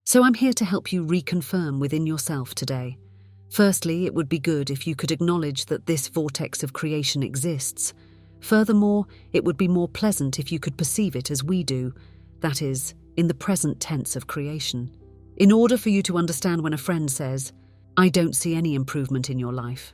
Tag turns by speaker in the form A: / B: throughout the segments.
A: So I'm here to help you reconfirm within yourself today. Firstly, it would be good if you could acknowledge that this vortex of creation exists. Furthermore, it would be more pleasant if you could perceive it as we do, that is, in the present tense of creation. In order for you to understand when a friend says, "I don't see any improvement in your life,"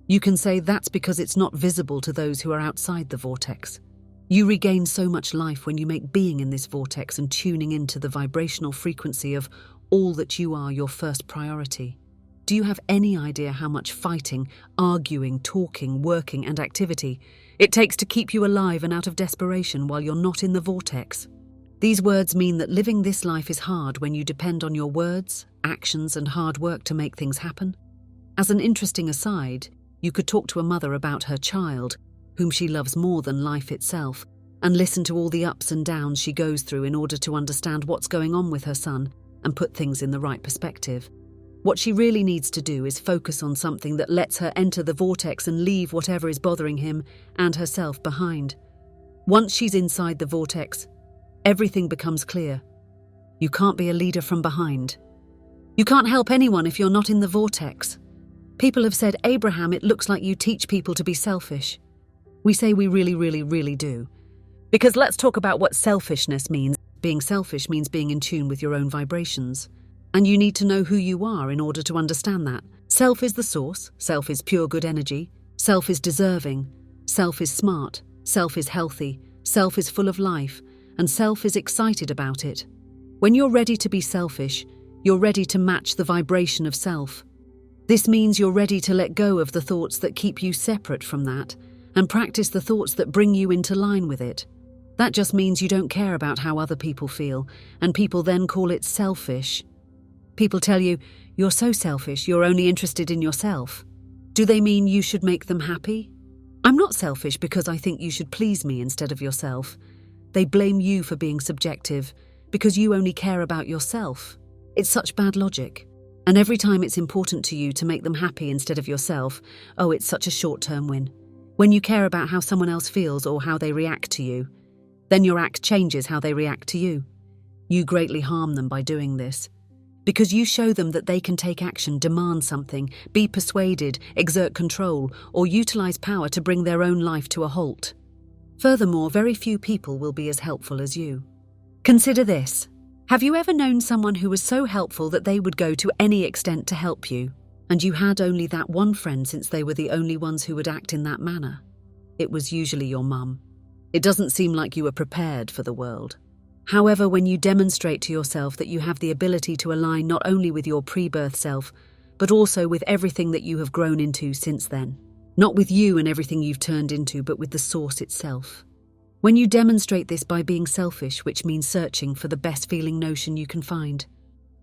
A: you can say that's because it's not visible to those who are outside the vortex. You regain so much life when you make being in this vortex and tuning into the vibrational frequency of all that you are your first priority. Do you have any idea how much fighting, arguing, talking, working, and activity it takes to keep you alive and out of desperation while you're not in the vortex? These words mean that living this life is hard when you depend on your words, actions, and hard work to make things happen. As an interesting aside, you could talk to a mother about her child, whom she loves more than life itself, and listen to all the ups and downs she goes through in order to understand what's going on with her son and put things in the right perspective. What she really needs to do is focus on something that lets her enter the vortex and leave whatever is bothering him and herself behind. Once she's inside the vortex, everything becomes clear. You can't be a leader from behind. You can't help anyone if you're not in the vortex. People have said, "Abraham, it looks like you teach people to be selfish." We say we really, really, really do. Because let's talk about what selfishness means. Being selfish means being in tune with your own vibrations. And you need to know who you are in order to understand that. Self is the source. Self is pure good energy. Self is deserving. Self is smart. Self is healthy. Self is full of life. And self is excited about it. When you're ready to be selfish, you're ready to match the vibration of self. This means you're ready to let go of the thoughts that keep you separate from that and practice the thoughts that bring you into line with it. That just means you don't care about how other people feel, and people then call it selfish. People tell you, "You're so selfish, you're only interested in yourself." Do they mean you should make them happy? I'm not selfish because I think you should please me instead of yourself. They blame you for being subjective because you only care about yourself. It's such bad logic. And every time it's important to you to make them happy instead of yourself, oh, it's such a short-term win. When you care about how someone else feels or how they react to you, then your act changes how they react to you. You greatly harm them by doing this, because you show them that they can take action, demand something, be persuaded, exert control, or utilize power to bring their own life to a halt. Furthermore, very few people will be as helpful as you. Consider this. Have you ever known someone who was so helpful that they would go to any extent to help you, and you had only that one friend since they were the only ones who would act in that manner? It was usually your mum. It doesn't seem like you were prepared for the world. However, when you demonstrate to yourself that you have the ability to align not only with your pre-birth self, but also with everything that you have grown into since then, not with you and everything you've turned into, but with the source itself. When you demonstrate this by being selfish, which means searching for the best feeling notion you can find.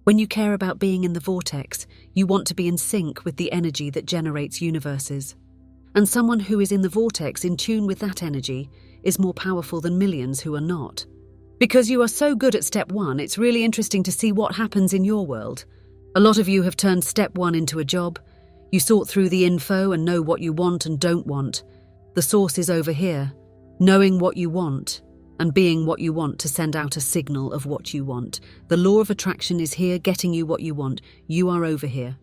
A: When you care about being in the vortex, you want to be in sync with the energy that generates universes. And someone who is in the vortex in tune with that energy is more powerful than millions who are not. Because you are so good at step one, it's really interesting to see what happens in your world. A lot of you have turned step one into a job. You sort through the info and know what you want and don't want. The source is over here, knowing what you want and being what you want to send out a signal of what you want. The law of attraction is here, getting you what you want. You are over here.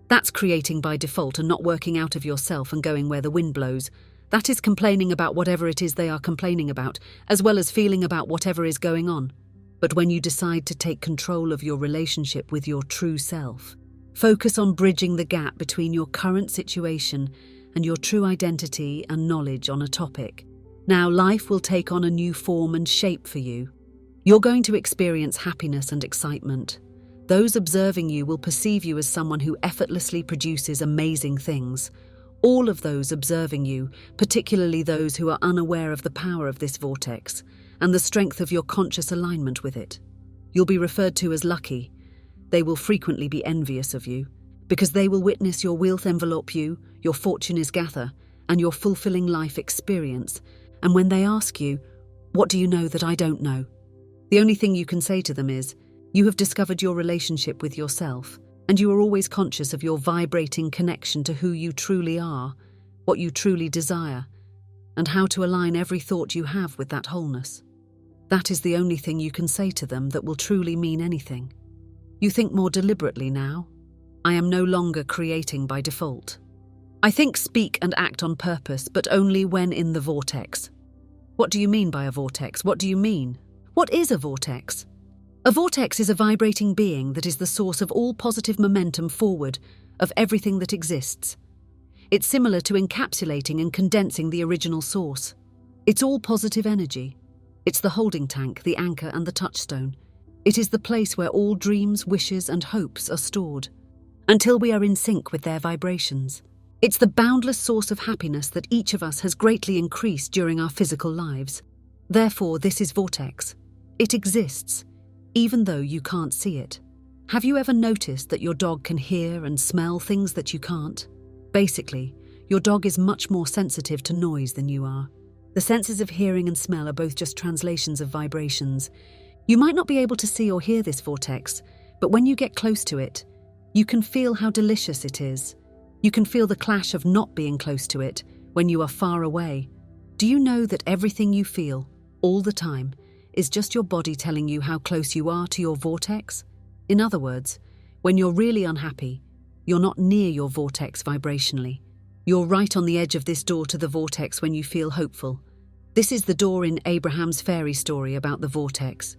A: That's creating by default and not working out of yourself and going where the wind blows. That is complaining about whatever it is they are complaining about, as well as feeling about whatever is going on. But when you decide to take control of your relationship with your true self, focus on bridging the gap between your current situation and your true identity and knowledge on a topic. Now life will take on a new form and shape for you. You're going to experience happiness and excitement. Those observing you will perceive you as someone who effortlessly produces amazing things. All of those observing you, particularly those who are unaware of the power of this vortex and the strength of your conscious alignment with it. You'll be referred to as lucky. They will frequently be envious of you, because they will witness your wealth envelope you, your fortune is gather, and your fulfilling life experience. And when they ask you, "What do you know that I don't know?" the only thing you can say to them is, you have discovered your relationship with yourself, and you are always conscious of your vibrating connection to who you truly are, what you truly desire, and how to align every thought you have with that wholeness. That is the only thing you can say to them that will truly mean anything. You think more deliberately now. I am no longer creating by default. I think, speak and act on purpose, but only when in the vortex. What do you mean by a vortex? What do you mean? What is a vortex? A vortex is a vibrating being that is the source of all positive momentum forward of everything that exists. It's similar to encapsulating and condensing the original source. It's all positive energy. It's the holding tank, the anchor, and the touchstone. It is the place where all dreams, wishes, and hopes are stored, until we are in sync with their vibrations. It's the boundless source of happiness that each of us has greatly increased during our physical lives. Therefore, this is vortex. It exists, even though you can't see it. Have you ever noticed that your dog can hear and smell things that you can't? Basically, your dog is much more sensitive to noise than you are. The senses of hearing and smell are both just translations of vibrations. You might not be able to see or hear this vortex, but when you get close to it, you can feel how delicious it is. You can feel the clash of not being close to it when you are far away. Do you know that everything you feel, all the time, is just your body telling you how close you are to your vortex? In other words, when you're really unhappy, you're not near your vortex vibrationally. You're right on the edge of this door to the vortex when you feel hopeful. This is the door in Abraham's fairy story about the vortex.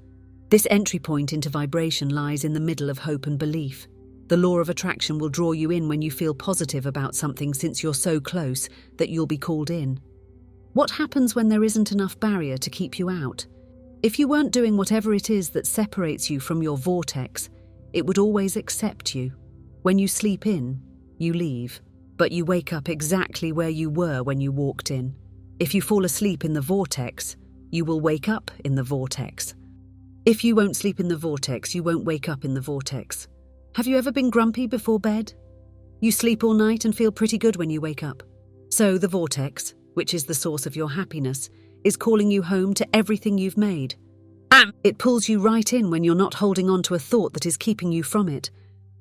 A: This entry point into vibration lies in the middle of hope and belief. The law of attraction will draw you in when you feel positive about something, since you're so close that you'll be called in. What happens when there isn't enough barrier to keep you out? If you weren't doing whatever it is that separates you from your vortex, it would always accept you. When you sleep in, you leave, but you wake up exactly where you were when you walked in. If you fall asleep in the vortex, you will wake up in the vortex. If you won't sleep in the vortex, you won't wake up in the vortex. Have you ever been grumpy before bed? You sleep all night and feel pretty good when you wake up. So the vortex, which is the source of your happiness, is calling you home to everything you've made. It pulls you right in when you're not holding on to a thought that is keeping you from it.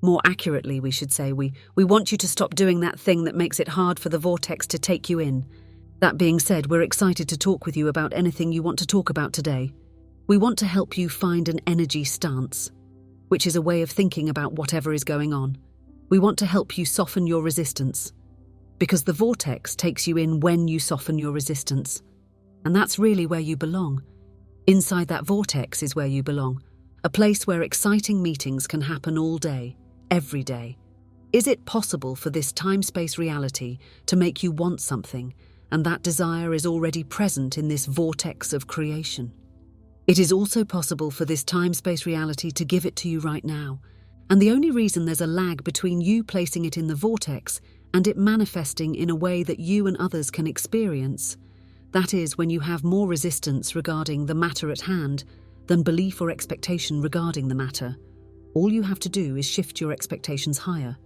A: More accurately, we should say, we want you to stop doing that thing that makes it hard for the vortex to take you in. That being said, we're excited to talk with you about anything you want to talk about today. We want to help you find an energy stance, which is a way of thinking about whatever is going on. We want to help you soften your resistance, because the vortex takes you in when you soften your resistance. And that's really where you belong. Inside that vortex is where you belong, a place where exciting meetings can happen all day, every day. Is it possible for this time-space reality to make you want something, and that desire is already present in this vortex of creation? It is also possible for this time-space reality to give it to you right now, and the only reason there's a lag between you placing it in the vortex and it manifesting in a way that you and others can experience, that is when you have more resistance regarding the matter at hand than belief or expectation regarding the matter. All you have to do is shift your expectations higher.